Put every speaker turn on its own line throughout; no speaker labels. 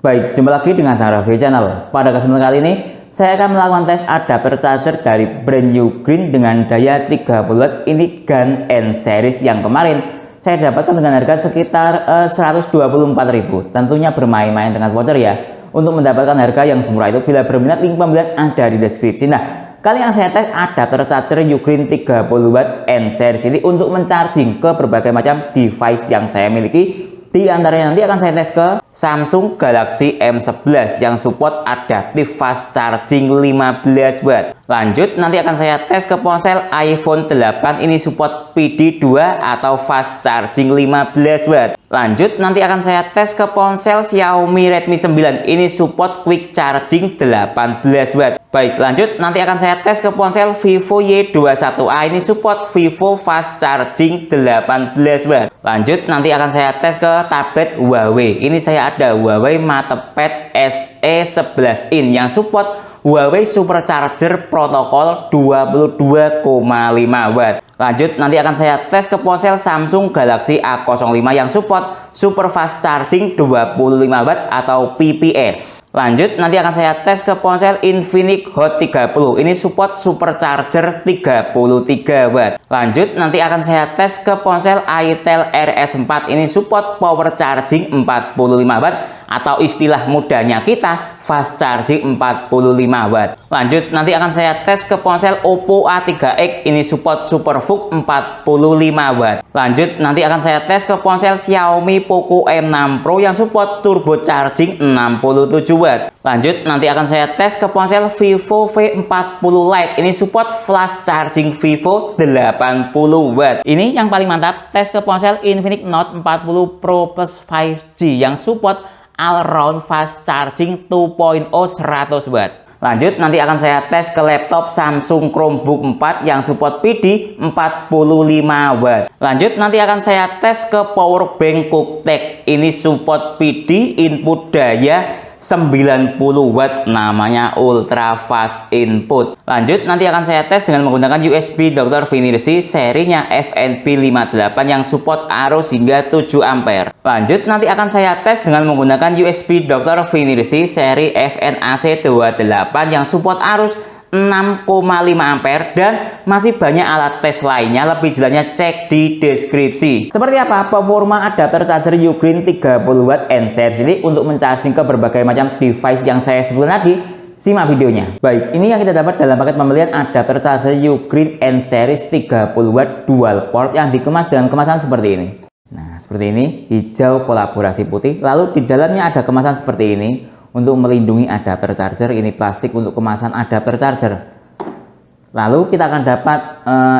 Baik, jumpa lagi dengan saya Raffi Channel. Pada kesempatan kali ini, saya akan melakukan tes adapter charger dari brand Ugreen dengan daya 30 watt. Ini GaN N series yang kemarin saya dapatkan dengan harga sekitar 124.000. Tentunya bermain-main dengan voucher ya. Untuk mendapatkan harga yang semurah itu, bila berminat link pembelian ada di deskripsi. Nah, kali yang saya tes adapter charger Ugreen 30 watt N series ini untuk mencharging ke berbagai macam device yang saya miliki. Di antaranya nanti akan saya tes ke Samsung Galaxy M11 yang support adaptive fast charging 15 watt. Lanjut nanti akan saya tes ke ponsel iPhone 8, ini support PD2 atau fast charging 15 watt. Lanjut nanti akan saya tes ke ponsel Xiaomi Redmi 9, ini support quick charging 18 watt. Baik, lanjut nanti akan saya tes ke ponsel Vivo Y21A, ini support Vivo fast charging 18 watt. Lanjut nanti akan saya tes ke tablet Huawei, ini saya ada Huawei MatePad SE11 in yang support Huawei Supercharger protokol 22,5 watt. Lanjut nanti akan saya tes ke ponsel Samsung Galaxy A05 yang support super fast charging 25 watt atau PPS. Lanjut nanti akan saya tes ke ponsel Infinix Hot 30, ini support supercharger 33 watt. Lanjut nanti akan saya tes ke ponsel Itel RS4, ini support power charging 45 watt atau istilah mudahnya kita fast charging 45 watt. Lanjut nanti akan saya tes ke ponsel Oppo A3X, ini support SuperVOOC 45 watt. Lanjut nanti akan saya tes ke ponsel Xiaomi Poco M6 Pro yang support turbo charging 67 watt. Lanjut nanti akan saya tes ke ponsel Vivo V40 Lite, ini support flash charging Vivo 80 watt. Ini yang paling mantap, tes ke ponsel Infinix Note 40 Pro Plus 5G yang support all round fast charging 2.0 100 watt. Lanjut nanti akan saya tes ke laptop Samsung Chromebook 4 yang support PD 45 watt. Lanjut nanti akan saya tes ke power bank Cooktek, ini support PD input daya 90 watt, namanya ultra fast input. Lanjut nanti akan saya tes dengan menggunakan USB Dr. Finirsi serinya FNP58 yang support arus hingga 7 ampere. Lanjut nanti akan saya tes dengan menggunakan USB Dr. Finirsi seri FNAC28 yang support arus 6,5 ampere, dan masih banyak alat tes lainnya. Lebih jelasnya cek di deskripsi. Seperti apa performa adapter charger Ugreen 30 watt N series ini untuk mencharging ke berbagai macam device yang saya sebutkan tadi? Simak videonya. Baik, ini yang kita dapat dalam paket pembelian adapter charger Ugreen N series 30 watt dual port yang dikemas dengan kemasan seperti ini. Nah, seperti ini, hijau kolaborasi putih. Lalu di dalamnya ada kemasan seperti ini untuk melindungi adapter charger. Ini plastik untuk kemasan adapter charger. Lalu kita akan dapat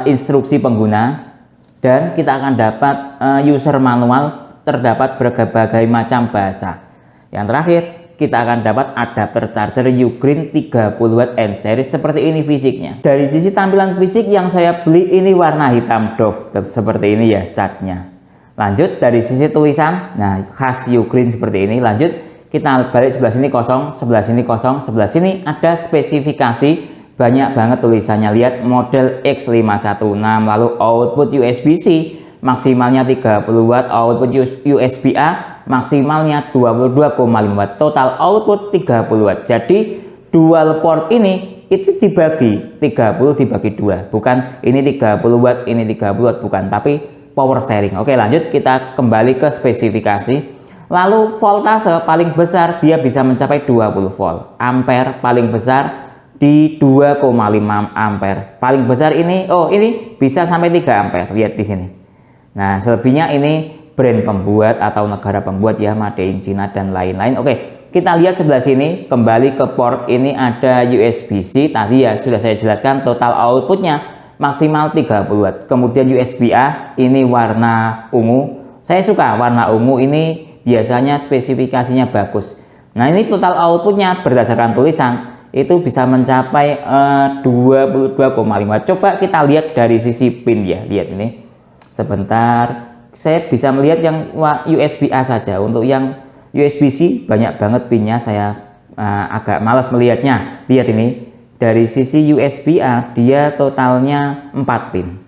instruksi pengguna, dan kita akan dapat user manual, terdapat berbagai macam bahasa. Yang terakhir kita akan dapat adapter charger Ugreen 30 watt N series seperti ini fisiknya. Dari sisi tampilan fisik yang saya beli ini warna hitam doff seperti ini ya catnya. Lanjut dari sisi tulisan, nah khas Ugreen seperti ini. Lanjut kita balik sebelah sini kosong, sebelah sini kosong, sebelah sini ada spesifikasi, banyak banget tulisannya. Lihat model X516, lalu output USB-C maksimalnya 30 watt, output USB-A maksimalnya 22,5 watt, total output 30 watt. Jadi dual port ini itu dibagi 30 dibagi 2, bukan ini 30 watt ini 30 watt, bukan, tapi power sharing. Oke, lanjut kita kembali ke spesifikasi. Lalu voltase paling besar dia bisa mencapai 20 volt. Ampere paling besar di 2,5 ampere. Paling besar ini, oh ini bisa sampai 3 ampere. Lihat di sini. Nah, selebihnya ini brand pembuat atau negara pembuat ya, made in China dan lain-lain. Oke, kita lihat sebelah sini, kembali ke port ini ada USB-C. Tadi ya sudah saya jelaskan total outputnya maksimal 30 watt. Kemudian USB-A ini warna ungu. Saya suka warna ungu ini, biasanya spesifikasinya bagus. Nah, ini total outputnya berdasarkan tulisan itu bisa mencapai 22,5. Coba kita lihat dari sisi pin ya. Lihat ini. Sebentar, saya bisa melihat yang USB-A saja. Untuk yang USB-C banyak banget pinnya, saya agak malas melihatnya. Lihat ini. Dari sisi USB-A dia totalnya 4 pin.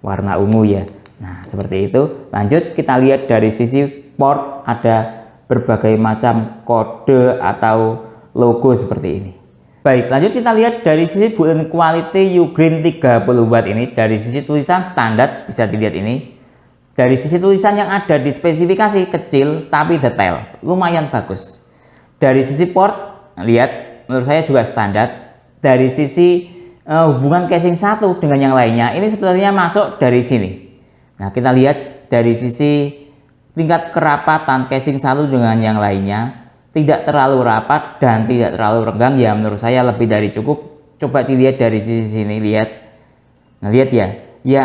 Warna ungu ya. Nah, seperti itu. Lanjut kita lihat dari sisi port ada berbagai macam kode atau logo seperti ini. Baik, lanjut kita lihat dari sisi build-in quality Ugreen 30 watt ini. Dari sisi tulisan standar bisa dilihat ini. Dari sisi tulisan yang ada di spesifikasi kecil tapi detail, lumayan bagus. Dari sisi port, lihat menurut saya juga standar. Dari sisi hubungan casing satu dengan yang lainnya, ini sebenarnya masuk dari sini. Nah, kita lihat dari sisi tingkat kerapatan casing satu dengan yang lainnya, tidak terlalu rapat dan tidak terlalu renggang, ya menurut saya lebih dari cukup. Coba dilihat dari sisi sini, lihat. Nah, lihat ya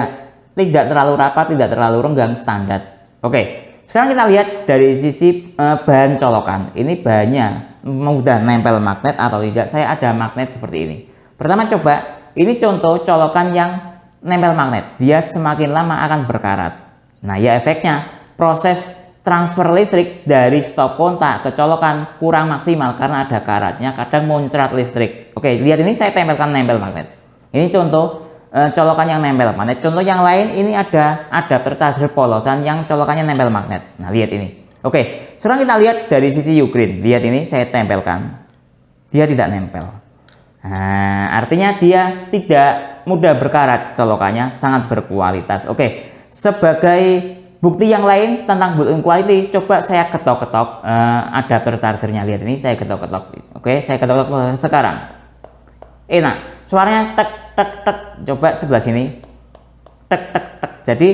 tidak terlalu rapat, tidak terlalu renggang, standar. Oke, sekarang kita lihat dari sisi bahan colokan. Ini bahannya mudah nempel magnet atau tidak. Saya ada magnet seperti ini. Pertama, coba ini contoh colokan yang nempel magnet. Dia semakin lama akan berkarat. Nah, ya efeknya proses transfer listrik dari stop kontak ke colokan kurang maksimal karena ada karatnya, kadang muncrat listrik. Oke, lihat ini saya tempelkan nempel magnet. Ini contoh colokan yang nempel magnet. Contoh yang lain ini ada adapter charger polosan yang colokannya nempel magnet. Nah, lihat ini. Oke, sekarang kita lihat dari sisi Ugreen. Lihat ini saya tempelkan. Dia tidak nempel. Nah, artinya dia tidak mudah berkarat, colokannya sangat berkualitas. Oke, sebagai bukti yang lain tentang build-in quality, coba saya ketok-ketok adapter chargernya. Lihat ini saya ketok-ketok. Oke, saya ketok-ketok sekarang. Enak, suaranya tek tek tek. Coba sebelah sini. Tek tek tek. Jadi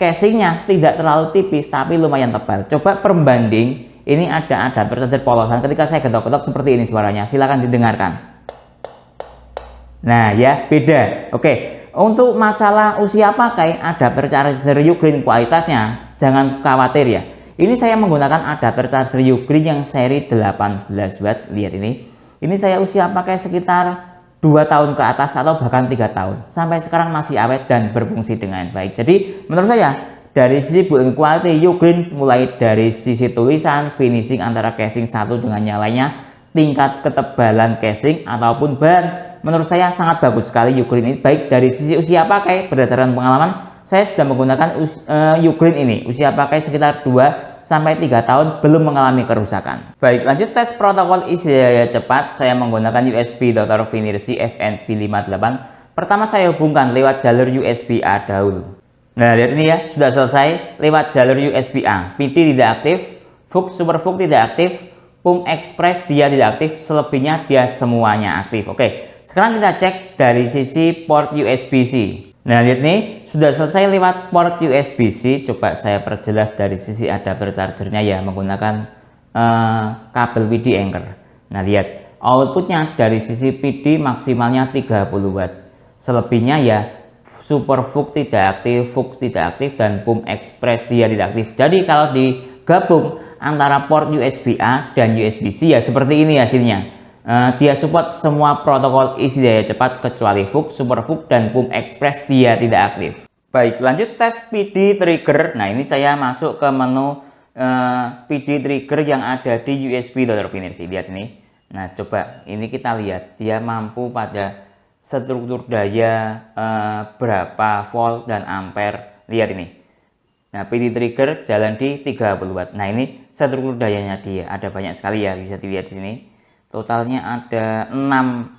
casingnya tidak terlalu tipis tapi lumayan tebal. Coba perbanding, ini ada adapter charger polosan. Ketika saya ketok-ketok seperti ini suaranya. Silakan didengarkan. Nah, ya beda. Oke. Untuk masalah usia pakai adapter charger Ugreen kualitasnya jangan khawatir ya. Ini saya menggunakan adapter charger Ugreen yang seri 18 watt. Lihat ini. Ini saya usia pakai sekitar 2 tahun ke atas atau bahkan 3 tahun. Sampai sekarang masih awet dan berfungsi dengan baik. Jadi menurut saya dari sisi build-in quality Ugreen, mulai dari sisi tulisan, finishing antara casing satu dengan yang lainnya, tingkat ketebalan casing ataupun ban, menurut saya sangat bagus sekali Ugreen ini. Baik dari sisi usia pakai, berdasarkan pengalaman saya sudah menggunakan Ugreen ini usia pakai sekitar 2 sampai 3 tahun belum mengalami kerusakan. Baik, lanjut tes protokol isi daya cepat. Saya menggunakan USB Dr. Finersi FNP58. Pertama saya hubungkan lewat jalur USB A dahulu. Nah, lihat ini ya, sudah selesai lewat jalur USB A. PD tidak aktif, Fux Super Fux tidak aktif, Pump Express dia tidak aktif, selebihnya dia semuanya aktif. Oke, sekarang kita cek dari sisi port USB-C. Nah, lihat nih, sudah selesai lewat port USB-C. Coba saya perjelas dari sisi adapter chargernya ya, menggunakan kabel PD Anchor. Nah, lihat outputnya dari sisi PD maksimalnya 30 watt. Selebihnya ya Super Fux tidak aktif, Fux tidak aktif, dan Pump Express dia tidak aktif. Jadi kalau digabung antara port USB A dan USB-C ya seperti ini hasilnya. Dia support semua protokol isi daya cepat kecuali Fux, Super Fux, dan Pump Express dia tidak aktif. Baik, lanjut tes PD trigger. Nah, ini saya masuk ke menu PD trigger yang ada di USB Dr. Finersi. Lihat ini. Nah, coba ini kita lihat dia mampu pada struktur daya berapa volt dan ampere. Lihat ini. Nah, PD trigger jalan di 30 watt. Nah, ini struktur dayanya dia. Ada banyak sekali ya, bisa dilihat di sini. Totalnya ada 6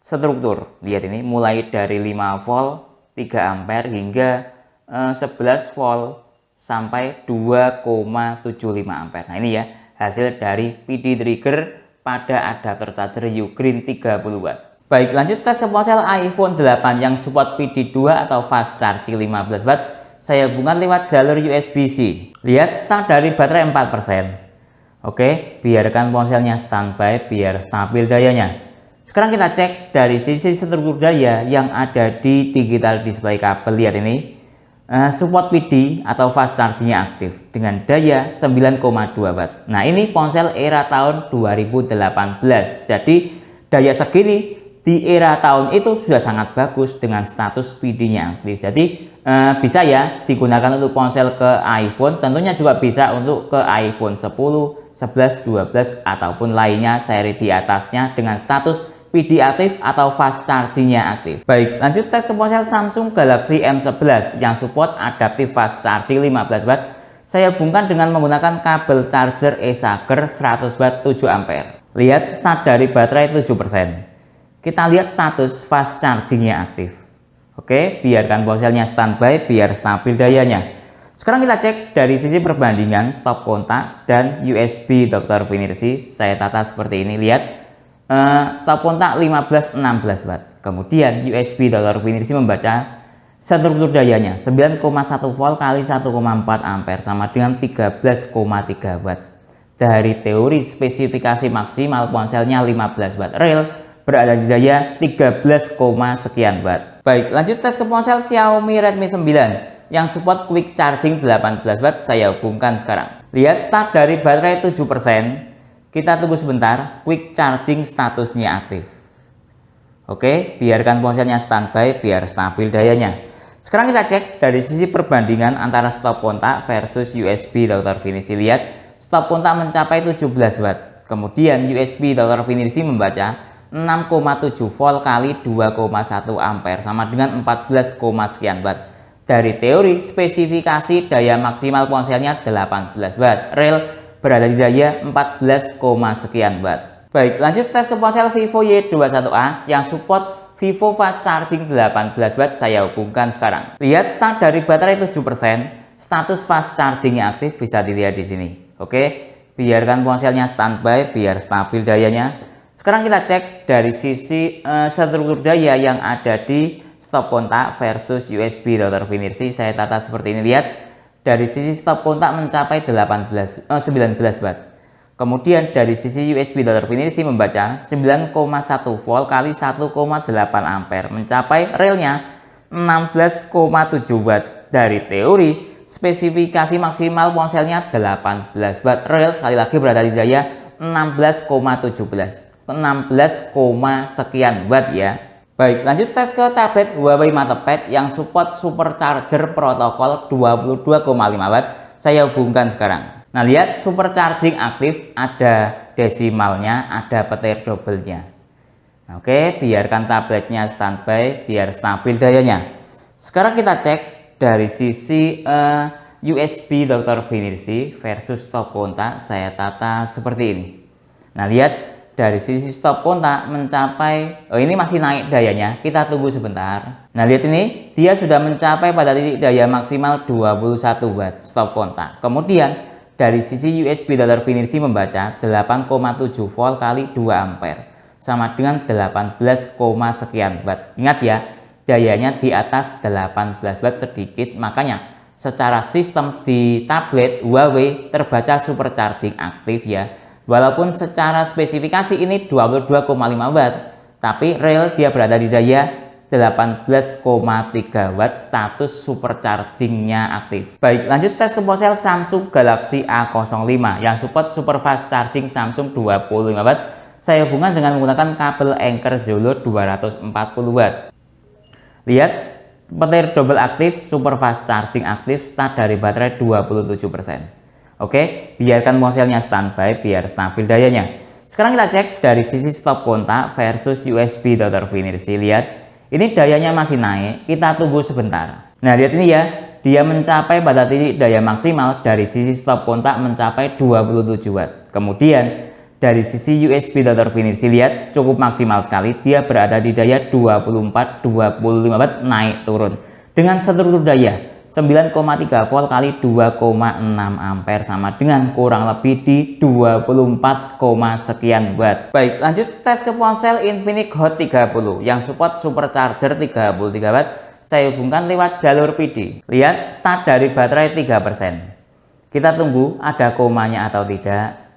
struktur. Lihat ini, mulai dari 5 volt, 3 ampere hingga 11 volt sampai 2,75 ampere. Nah, ini ya hasil dari PD trigger pada adapter charger Ugreen 30 watt. Baik, lanjut tes ke ponsel iPhone 8 yang support PD 2 atau fast charging 15 watt. Saya hubungkan lewat jalur USB-C. Lihat, start dari baterai 4%. Oke, biarkan ponselnya standby biar stabil dayanya. Sekarang kita cek dari sisi struktur daya yang ada di digital display kabel. Lihat ini, support PD atau fast chargingnya aktif dengan daya 9,2 watt. Nah, ini ponsel era tahun 2018. Jadi daya segini di era tahun itu sudah sangat bagus dengan status PD-nya aktif. Jadi bisa ya digunakan untuk ponsel ke iPhone, tentunya juga bisa untuk ke iPhone 10, 11, 12 ataupun lainnya seri di atasnya dengan status PD aktif atau fast chargingnya aktif. Baik, lanjut tes ke ponsel Samsung Galaxy M11 yang support adaptive fast charging 15 watt. Saya hubungkan dengan menggunakan kabel charger eSager 100 watt 7 ampere. Lihat start dari baterai 7%. Kita lihat status fast chargingnya aktif. Oke, biarkan ponselnya standby biar stabil dayanya. Sekarang kita cek dari sisi perbandingan stop kontak dan USB Dr. Finersi. Saya tata seperti ini, lihat stop kontak 15-16 watt. Kemudian USB Dr. Finersi membaca struktur dayanya 9,1 volt kali 1,4 ampere sama dengan 13,3 watt. Dari teori spesifikasi maksimal ponselnya 15 watt, real berada di daya 13, sekian watt. Baik, lanjut tes ke ponsel Xiaomi Redmi 9 yang support quick charging 18 watt. Saya hubungkan sekarang. Lihat start dari baterai 7%. Kita tunggu sebentar, quick charging statusnya aktif. Oke, biarkan ponselnya standby biar stabil dayanya. Sekarang kita cek dari sisi perbandingan antara stop kontak versus USB Dr. Finersi. Lihat stop kontak mencapai 17 watt. Kemudian USB Dr. Finersi membaca 6,7 volt kali 2,1 ampere sama dengan 14, sekian watt. Dari teori spesifikasi daya maksimal ponselnya 18 watt. Real berada di daya 14, sekian watt. Baik, lanjut tes ke ponsel Vivo Y21A yang support Vivo fast charging 18 watt. Saya hubungkan sekarang. Lihat start dari baterai 7%, status fast chargingnya aktif, bisa dilihat di sini. Oke, biarkan ponselnya standby biar stabil dayanya. Sekarang kita cek dari sisi struktur daya yang ada di stop kontak versus USB Dr. Finersi. Saya tata seperti ini, lihat dari sisi stop kontak mencapai 19 watt. Kemudian dari sisi USB Dr. Finersi membaca 9,1 volt kali 1,8 ampere mencapai realnya 16,7 watt. Dari teori spesifikasi maksimal ponselnya 18 watt. Real sekali lagi berada di daya 16,17, 16, sekian watt ya. Baik, lanjut tes ke tablet Huawei MatePad yang support supercharger protokol 22,5 watt. Saya hubungkan sekarang. Nah, lihat supercharging aktif, ada desimalnya, ada petir double-nya. Oke, biarkan tabletnya standby biar stabil dayanya. Sekarang kita cek dari sisi USB Dr. Finersi versus stop kontak. Saya tata seperti ini. Nah, lihat dari sisi stop kontak mencapai, ini masih naik dayanya, kita tunggu sebentar. Nah, lihat ini, dia sudah mencapai pada titik daya maksimal 21 watt stop kontak. Kemudian dari sisi USB Dr. Finersi membaca 8,7 volt kali 2 ampere sama dengan 18, sekian watt. Ingat ya, dayanya di atas 18 watt sedikit, makanya secara sistem di tablet Huawei terbaca supercharging aktif ya. Walaupun secara spesifikasi ini 22,5 watt, tapi real dia berada di daya 18,3 watt, status superchargingnya aktif. Baik, lanjut tes ke ponsel Samsung Galaxy A05 yang support super fast charging Samsung 25 watt. Saya hubungkan dengan menggunakan kabel Anker Zolo 240 watt. Lihat petir double aktif, super fast charging aktif, start dari baterai 27%. Oke, biarkan ponselnya standby biar stabil dayanya. Sekarang kita cek dari sisi stop kontak versus USB Dr. Finersi. Lihat, ini dayanya masih naik, kita tunggu sebentar. Nah, lihat ini ya, dia mencapai pada titik daya maksimal dari sisi stop kontak mencapai 27 watt. Kemudian dari sisi USB Dr. Finersi, lihat cukup maksimal sekali, dia berada di daya 24-25 watt naik turun. Dengan struktur daya 9,3 volt kali 2,6 ampere sama dengan kurang lebih di 24, sekian watt. Baik, lanjut tes ke ponsel Infinix Hot 30 yang support supercharger 33 watt. Saya hubungkan lewat jalur PD. Lihat start dari baterai 3%. Kita tunggu ada komanya atau tidak.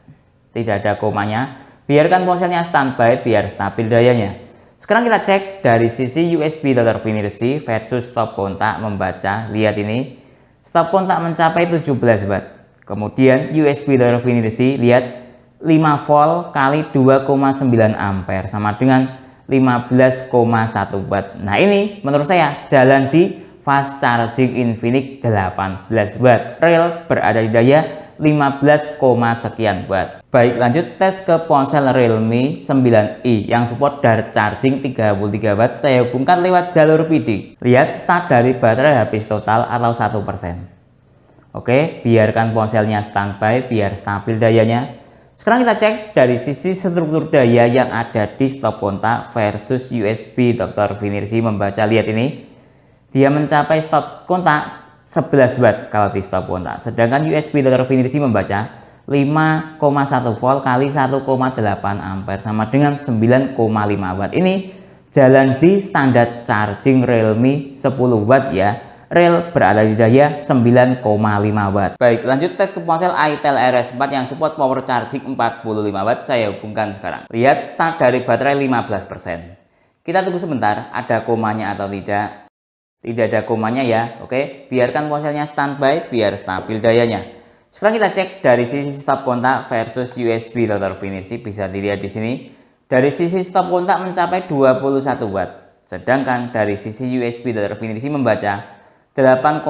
Tidak ada komanya. Biarkan ponselnya standby biar stabil dayanya. Sekarang kita cek dari sisi USB Dr. Finersi versus stop kontak membaca. Lihat ini, stop kontak mencapai 17 watt. Kemudian USB Dr. Finersi, lihat 5 volt kali 2,9 ampere sama dengan 15,1 watt. Nah, ini menurut saya jalan di fast charging Infinix 18 watt. Real berada di daya 15, sekian watt. Baik, lanjut tes ke ponsel Realme 9i yang support dart charging 33 watt. Saya hubungkan lewat jalur PD. Lihat start dari baterai habis total atau 1%. Oke, biarkan ponselnya standby biar stabil dayanya. Sekarang kita cek dari sisi struktur daya yang ada di stop kontak versus USB. Dr. Finirsi membaca, lihat ini. Dia mencapai stop kontak 11 watt kalau di stop kontak. Sedangkan USB Dr. Finirsi membaca 5,1 volt kali 1,8 ampere sama dengan 9,5 watt. Ini jalan di standar charging Realme 10 watt ya. Rel berada di daya 9,5 watt. Baik, lanjut tes ke ponsel itel RS4 yang support power charging 45 watt. Saya hubungkan sekarang. Lihat start dari baterai 15%. Kita tunggu sebentar ada komanya atau tidak. Tidak ada komanya ya. Oke, biarkan ponselnya standby biar stabil dayanya. Sekarang kita cek dari sisi stop kontak versus USB Dr. Finirsi. Bisa dilihat di sini. Dari sisi stop kontak mencapai 21 watt. Sedangkan dari sisi USB Dr. Finirsi membaca 8,6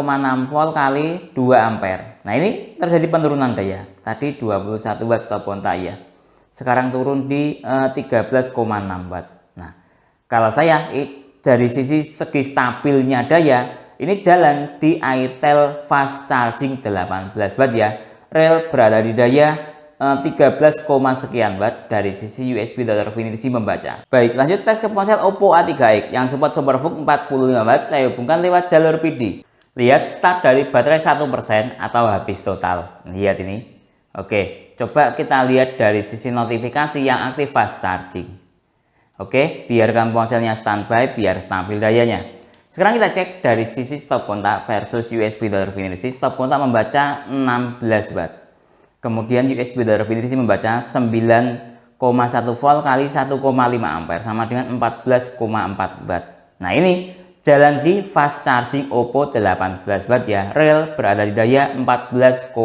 volt kali 2 ampere. Nah, ini terjadi penurunan daya. Tadi 21 watt stop kontak ya. Sekarang turun di 13,6 watt. Nah, kalau saya dari sisi segi stabilnya daya, ini jalan di itel fast charging 18 watt ya. Rel berada di daya 13, sekian watt. Dari sisi USB Dr. Finirsi membaca. Baik, lanjut tes ke ponsel Oppo A3x yang support SuperVOOC 45 watt. Saya hubungkan lewat jalur PD. Lihat start dari baterai 1% atau habis total. Lihat ini. Oke, coba kita lihat dari sisi notifikasi yang aktif fast charging. Oke, biarkan ponselnya standby biar stabil dayanya. Sekarang kita cek dari sisi stop kontak versus USB Dr. Finirsi. Stop kontak membaca 16 watt. Kemudian USB Dr. Finirsi membaca 9,1 volt kali 1,5 ampere sama dengan 14,4 watt. Nah, ini jalan di fast charging Oppo 18 watt ya. Rel berada di daya 14,4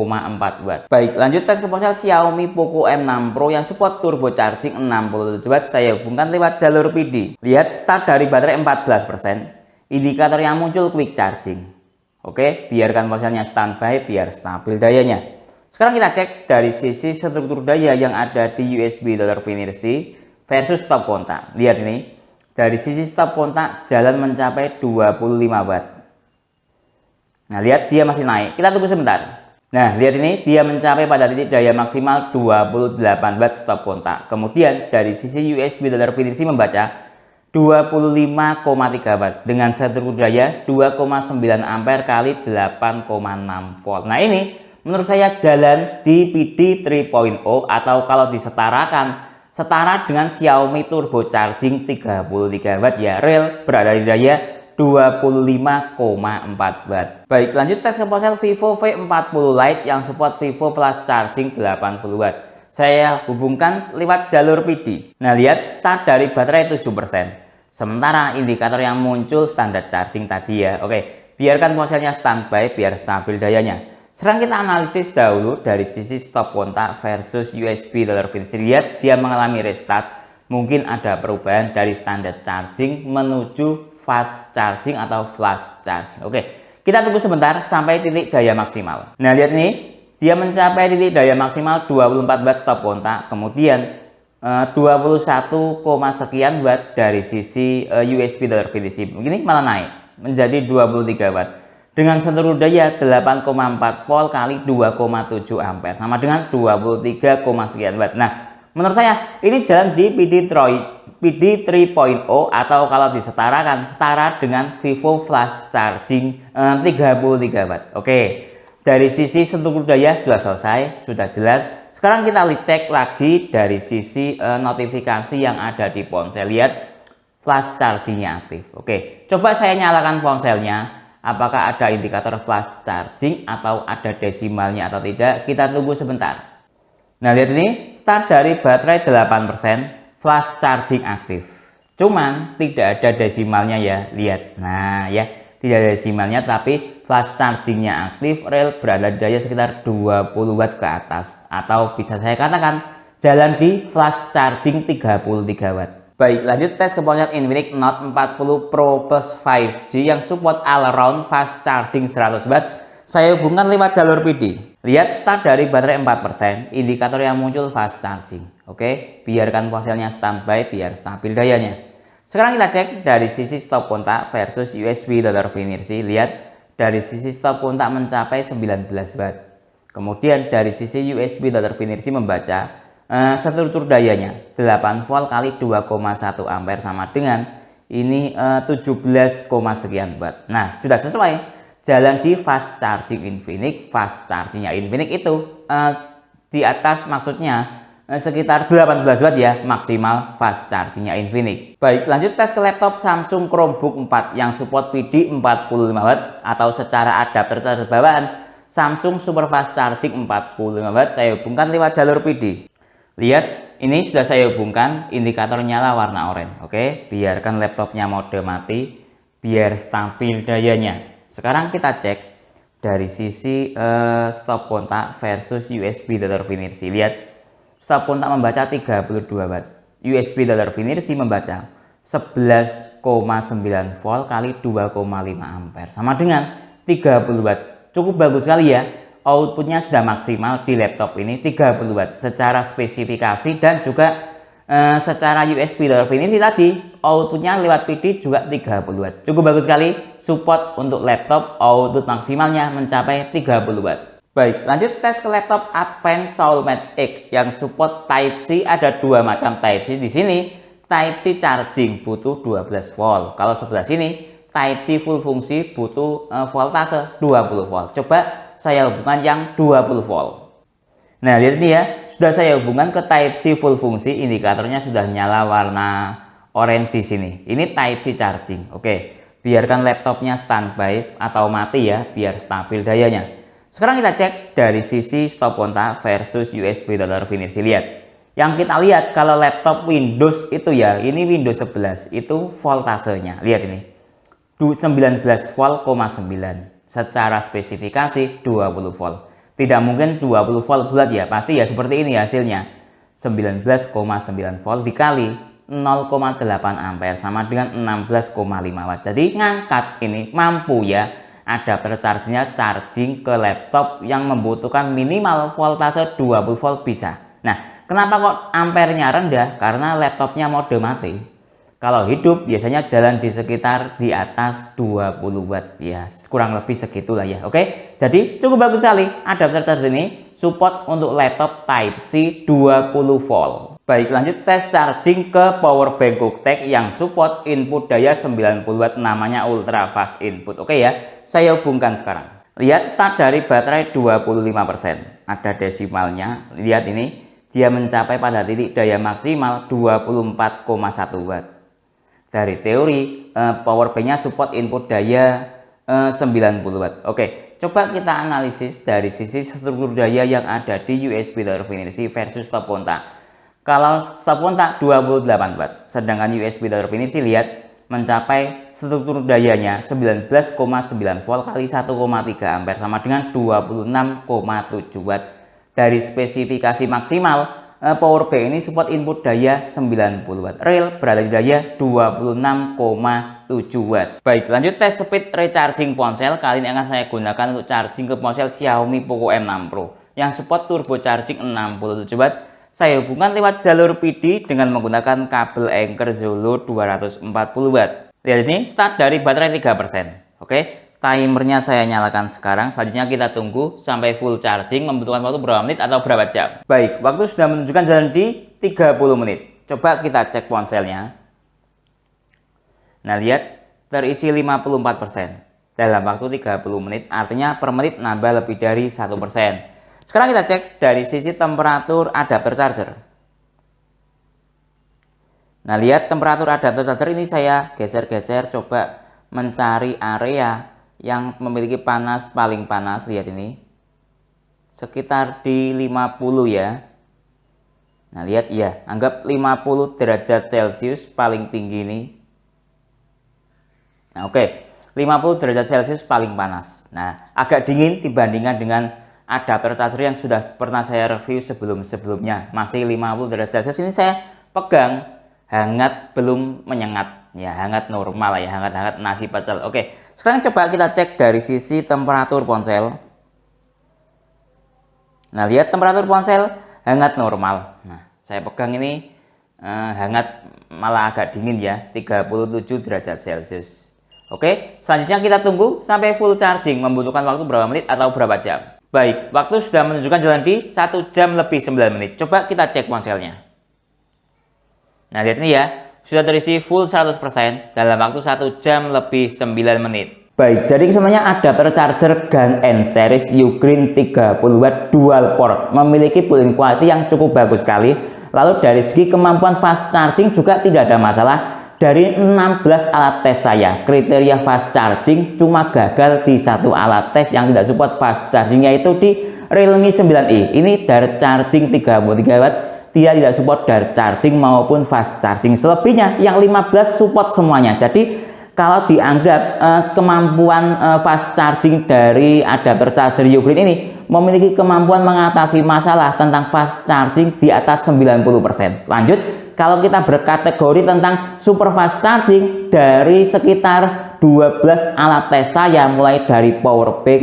watt. Baik, lanjut tes ke ponsel Xiaomi Poco M6 Pro yang support turbo charging 67 watt. Saya hubungkan lewat jalur PD. Lihat start dari baterai 14%. Indikator yang muncul quick charging. Oke, biarkan ponselnya standby biar stabil dayanya. Sekarang kita cek dari sisi struktur daya yang ada di USB Dr. Finirsi versus stop kontak. Lihat ini. Dari sisi stop kontak jalan mencapai 25 watt. Nah, lihat dia masih naik. Kita tunggu sebentar. Nah, lihat ini dia mencapai pada titik daya maksimal 28 watt stop kontak. Kemudian dari sisi USB Dr. Finirsi membaca 25,3 watt dengan struktur daya 2,9 ampere kali 8,6 volt. Nah, ini menurut saya jalan di PD 3.0 atau kalau disetarakan setara dengan Xiaomi turbo charging 33 watt ya. Rel berada di daya 25,4 watt. Baik, lanjut tes ke ponsel Vivo V40 Lite yang support Vivo Plus charging 80 watt. Saya hubungkan lewat jalur PD. Nah, lihat start dari baterai 7%. Sementara indikator yang muncul standar charging tadi ya. Oke, biarkan ponselnya standby biar stabil dayanya. Sekarang kita analisis dahulu dari sisi stop kontak versus USB Dr. Finirsi. Lihat dia mengalami restart. Mungkin ada perubahan dari standar charging menuju fast charging atau flash charging. Oke, kita tunggu sebentar sampai titik daya maksimal. Nah, lihat ini. Dia mencapai titik daya maksimal 24 watt stop kontak. Kemudian 21, sekian watt dari sisi USB Dr. Finirsi. Begini malah naik menjadi 23 watt. Dengan seluruh daya 8,4 volt kali 2,7 ampere sama dengan 23, sekian watt. Nah, menurut saya ini jalan di PD 3.0 atau kalau disetarakan setara dengan Vivo Flash Charging 33 watt. Oke, dari sisi struktur daya sudah selesai, sudah jelas. Sekarang kita cek lagi dari sisi notifikasi yang ada di ponsel. Lihat flash chargingnya aktif. Oke, coba saya nyalakan ponselnya. Apakah ada indikator flash charging atau ada desimalnya atau tidak? Kita tunggu sebentar. Nah, lihat ini start dari baterai 8%, flash charging aktif. Cuman tidak ada desimalnya ya. Lihat. Nah, ya, tidak ada desimalnya tapi flash chargingnya aktif. Rel berada di daya sekitar 20 watt ke atas atau bisa saya katakan jalan di flash charging 33 watt. Baik, lanjut tes ke ponsel Infinix Note 40 Pro Plus 5G yang support all around fast charging 100 watt. Saya hubungkan lewat jalur PD. Lihat start dari baterai 4%, indikator yang muncul fast charging. Oke, biarkan ponselnya standby biar stabil dayanya. Sekarang kita cek dari sisi stop kontak versus USB Dr. Finirsi. Lihat dari sisi stop kontak mencapai 19 watt. Kemudian dari sisi USB data refinery membaca struktur dayanya 8 volt kali 2,1 ampere sama dengan ini 17, sekian watt. Nah, sudah sesuai jalan di fast charging Infinix. Fast chargingnya Infinix itu di atas, maksudnya sekitar 18 watt ya maksimal fast chargingnya Infinix. Baik, lanjut tes ke laptop Samsung Chromebook 4 yang support PD 45 watt atau secara adapter charger bawaan Samsung Super Fast Charging 45 watt. Saya hubungkan lewat jalur PD. Lihat, ini sudah saya hubungkan, indikator nyala warna oranye. Oke, biarkan laptopnya mode mati biar stabil dayanya. Sekarang kita cek dari sisi stop kontak versus USB data refinery. Lihat, stop kontak membaca 32 watt, USB data refinery membaca 11,9 volt kali 2,5 ampere sama dengan 30 watt. Cukup bagus sekali ya, outputnya sudah maksimal di laptop ini 30 watt secara spesifikasi, dan juga secara USB data refinery tadi outputnya lewat PD juga 30 watt. Cukup bagus sekali, support untuk laptop output maksimalnya mencapai 30 watt. Baik, lanjut tes ke laptop Advance Soulmate X yang support Type-C. Ada dua macam Type-C di sini. Type-C charging butuh 12 volt. Kalau sebelah sini Type-C full fungsi butuh voltase 20 volt. Coba saya hubungkan yang 20 volt. Nah, lihat ini ya, sudah saya hubungkan ke Type-C full fungsi, indikatornya sudah nyala warna oranye di sini. Ini Type-C charging. Oke, biarkan laptopnya standby atau mati ya, biar stabil dayanya. Sekarang kita cek dari sisi stop kontak versus USB data refinery. Lihat, yang kita lihat kalau laptop Windows itu ya, ini Windows 11 itu voltasenya. Lihat ini, 19 volt, 9. Secara spesifikasi 20 volt. Tidak mungkin 20 volt bulat ya, pasti ya seperti ini hasilnya. 19,9 volt dikali 0,8 ampere sama dengan 16,5 watt. Jadi ngangkat ini mampu ya, adapter chargingnya charging ke laptop yang membutuhkan minimal voltase 20 volt bisa. Nah, kenapa kok ampernya rendah? Karena laptopnya mode mati. Kalau hidup biasanya jalan di sekitar di atas 20 watt ya, kurang lebih segitulah ya. Oke, jadi cukup bagus sekali adapter charger ini, support untuk laptop Type-C 20 volt. Baik, lanjut tes charging ke powerbank Googtech yang support input daya 90 watt, namanya ultra fast input. Oke ya, saya hubungkan sekarang. Lihat, start dari baterai 25%, ada desimalnya. Lihat ini, dia mencapai pada titik daya maksimal 24,1 watt. Dari teori powerbanknya support input daya 90 watt. Oke, coba kita analisis dari sisi struktur daya yang ada di USB data refinery versus stop kontak. Kalau stop kontak 28 watt, sedangkan USB data refinery lihat mencapai struktur dayanya 19,9 volt kali 1,3 ampere sama dengan 26,7 watt. Dari spesifikasi maksimal powerbank ini support input daya 90 watt, real berada di daya 26,7 watt. Baik, lanjut tes speed recharging ponsel. Kali ini akan saya gunakan untuk charging ke ponsel Xiaomi Poco M6 Pro yang support turbo charging 67 watt. Saya hubungkan lewat jalur PD dengan menggunakan kabel Anker Zolo 240 watt. Lihat ini, start dari baterai 3%. Oke, timernya saya nyalakan sekarang. Selanjutnya kita tunggu sampai full charging, membutuhkan waktu berapa menit atau berapa jam. Baik, waktu sudah menunjukkan jalan di 30 menit. Coba kita cek ponselnya. Nah, lihat terisi 54% dalam waktu 30 menit, artinya per menit nambah lebih dari 1%. Sekarang kita cek dari sisi temperatur adapter charger. Nah, lihat temperatur adapter charger ini saya geser-geser, coba mencari area yang memiliki panas paling panas. Lihat ini sekitar di 50 ya. Nah, lihat ya, anggap 50 derajat Celcius paling tinggi ini. Nah, oke, 50 derajat Celcius paling panas. Nah, agak dingin dibandingkan dengan adapter charger yang sudah pernah saya review sebelumnya. Masih 50 derajat Celcius. Ini saya pegang hangat, belum menyengat ya, hangat normal ya, hangat-hangat nasi pecel. Oke, sekarang coba kita cek dari sisi temperatur ponsel. Nah, lihat temperatur ponsel hangat normal. Nah, saya pegang ini hangat malah agak dingin ya, 37 derajat Celcius. Oke, selanjutnya kita tunggu sampai full charging, membutuhkan waktu berapa menit atau berapa jam. Baik, waktu sudah menunjukkan jalan di 1 jam lebih 9 menit. Coba kita cek ponselnya. Nah, lihat ini ya, sudah terisi full 100% dalam waktu 1 jam lebih 9 menit. Baik, jadi sebenarnya adapter charger Gun N Series Ugreen 30W dual port memiliki build quality yang cukup bagus sekali. Lalu dari segi kemampuan fast charging juga tidak ada masalah. Dari 16 alat tes saya, kriteria fast charging cuma gagal di satu alat tes yang tidak support fast charging, yaitu di Realme 9i. Ini dari charging 33W, dia tidak support dari charging maupun fast charging. Selebihnya yang 15 support semuanya. Jadi kalau dianggap kemampuan fast charging dari adapter charger Ugreen ini memiliki kemampuan mengatasi masalah tentang fast charging di atas 90%. Lanjut, kalau kita berkategori tentang super fast charging, dari sekitar 12 alat tes saya, mulai dari power bank,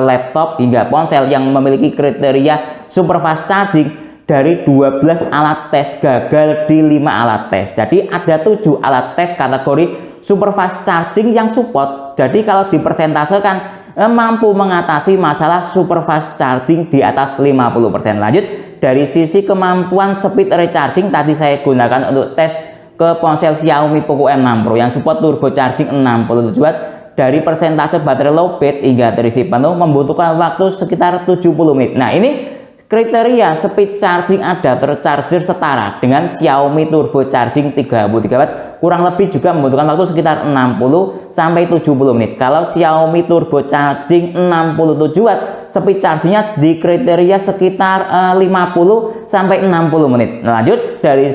laptop hingga ponsel yang memiliki kriteria super fast charging, dari 12 alat tes gagal di 5 alat tes. Jadi ada 7 alat tes kategori super fast charging yang support. Jadi kalau dipersentasekan mampu mengatasi masalah super fast charging di atas 50%. Lanjut, dari sisi kemampuan speed recharging, tadi saya gunakan untuk tes ke ponsel Xiaomi Poco M6 Pro yang support turbo charging 67 Watt. Dari persentase baterai lowbat hingga terisi penuh membutuhkan waktu sekitar 70 menit. Nah, ini kriteria speed charging adapter charger setara dengan Xiaomi turbo charging 33W, kurang lebih juga membutuhkan waktu sekitar 60 sampai 70 menit. Kalau Xiaomi turbo charging 67W, speed chargingnya di kriteria sekitar 50 sampai 60 menit. Nah, lanjut, dari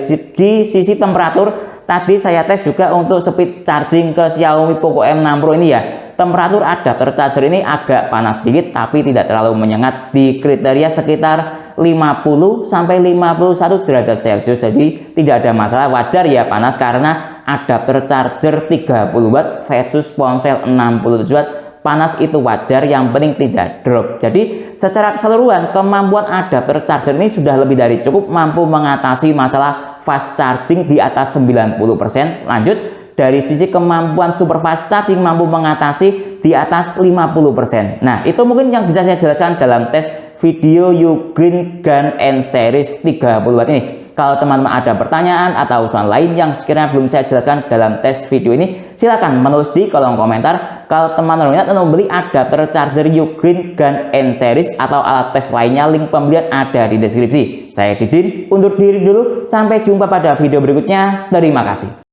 sisi temperatur, tadi saya tes juga untuk speed charging ke Xiaomi Poco M6 Pro ini ya. Temperatur adapter charger ini agak panas sedikit tapi tidak terlalu menyengat, di kriteria sekitar 50 sampai 51 derajat Celcius. Jadi tidak ada masalah, wajar ya panas karena adapter charger 30W versus ponsel 67W. Panas itu wajar, yang penting tidak drop. Jadi secara keseluruhan kemampuan adapter charger ini sudah lebih dari cukup mampu mengatasi masalah fast charging di atas 90%. Lanjut, dari sisi kemampuan super fast charging mampu mengatasi di atas 50%. Nah, itu mungkin yang bisa saya jelaskan dalam tes video Ugreen Gun N Series 30W ini. Kalau teman-teman ada pertanyaan atau usulan lain yang sekiranya belum saya jelaskan dalam tes video ini, silakan menulis di kolom komentar. Kalau teman-teman minat untuk membeli adapter charger Ugreen Gun N Series atau alat tes lainnya, link pembelian ada di deskripsi. Saya Didin, undur diri dulu. Sampai jumpa pada video berikutnya. Terima kasih.